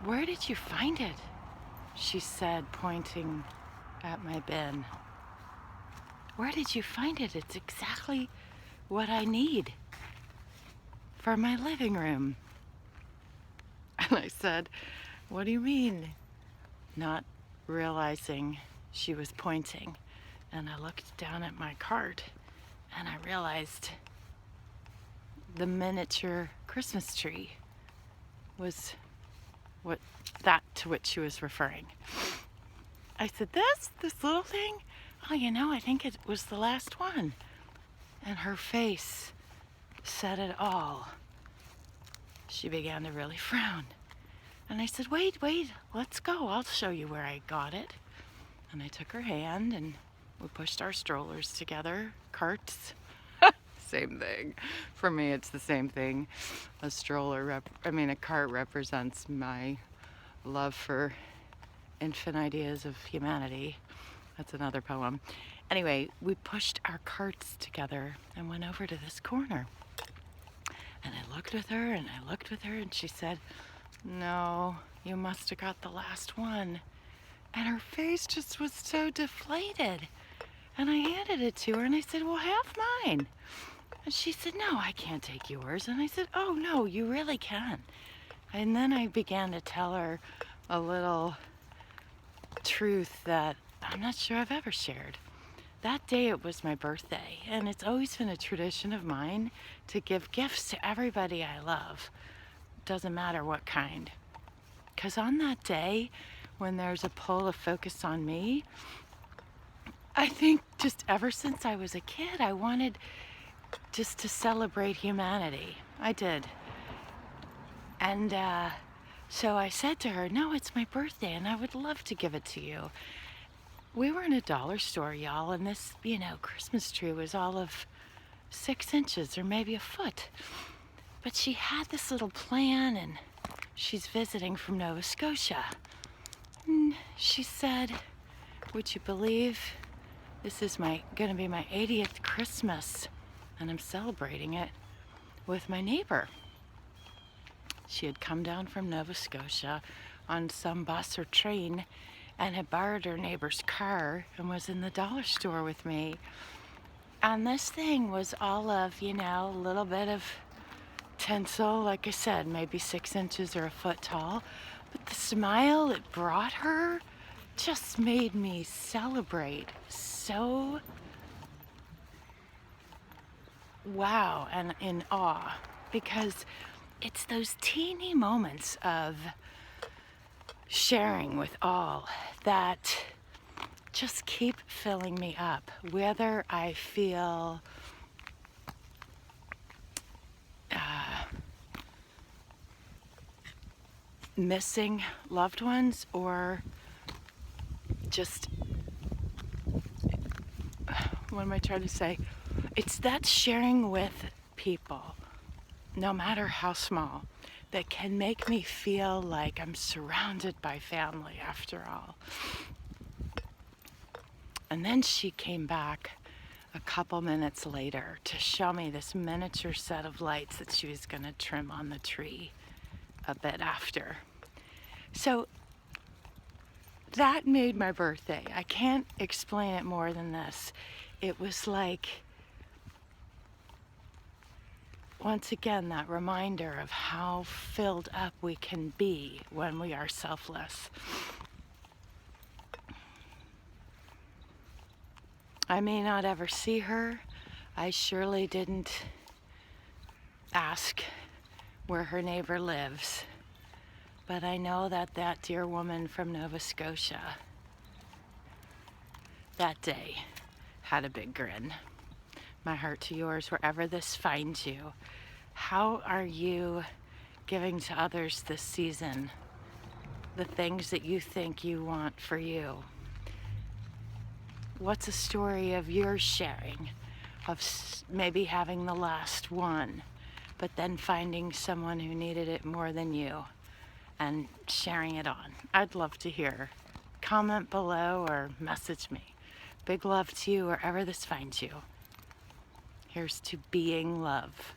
"Where did you find it?" she said, pointing at my bin. "Where did you find it? It's exactly what I need for my living room." And I said, "What do you mean?" Not realizing she was pointing. And I looked down at my cart and I realized the miniature Christmas tree was what to which she was referring. I said, this little thing? Oh, I think it was the last one. And her face said it all. She began to really frown. And I said, wait, let's go. I'll show you where I got it. And I took her hand and we pushed our strollers together, carts. Same thing. For me, it's the same thing. A cart represents my love for infant ideas of humanity. That's another poem. Anyway, we pushed our carts together and went over to this corner. And I looked with her and I looked with her and she said, "No, you must have got the last one." And her face just was so deflated. And I handed it to her and I said, "Well, have mine." And she said, "No, I can't take yours." And I said, "Oh, no, you really can." And then I began to tell her a little truth that I'm not sure I've ever shared. That day it was my birthday, and it's always been a tradition of mine to give gifts to everybody I love. Doesn't matter what kind. Because on that day, when there's a pull of focus on me, I think just ever since I was a kid, I wanted just to celebrate humanity. I did. And so I said to her, "No, it's my birthday and I would love to give it to you." We were in a dollar store, y'all, and this, Christmas tree was all of 6 inches or maybe a foot. But she had this little plan and she's visiting from Nova Scotia. And she said, "Would you believe this is going to be my 80th Christmas and I'm celebrating it with my neighbor." She had come down from Nova Scotia on some bus or train and had borrowed her neighbor's car and was in the dollar store with me. And this thing was all of, a little bit of tinsel, like I said, maybe 6 inches or a foot tall. But the smile it brought her just made me celebrate so wow and in awe, because it's those teeny moments of sharing with all that just keep filling me up, whether I feel missing loved ones or just, what am I trying to say? It's that sharing with people, no matter how small, that can make me feel like I'm surrounded by family after all. And then she came back a couple minutes later to show me this miniature set of lights that she was going to trim on the tree a bit after. So that made my birthday. I can't explain it more than this. It was like, once again, that reminder of how filled up we can be when we are selfless. I may not ever see her. I surely didn't ask where her neighbor lives. But I know that dear woman from Nova Scotia that day had a big grin. My heart to yours, wherever this finds you. How are you giving to others this season the things that you think you want for you? What's a story of your sharing, of maybe having the last one, but then finding someone who needed it more than you and sharing it on? I'd love to hear. Comment below or message me. Big love to you wherever this finds you. Here's to being love.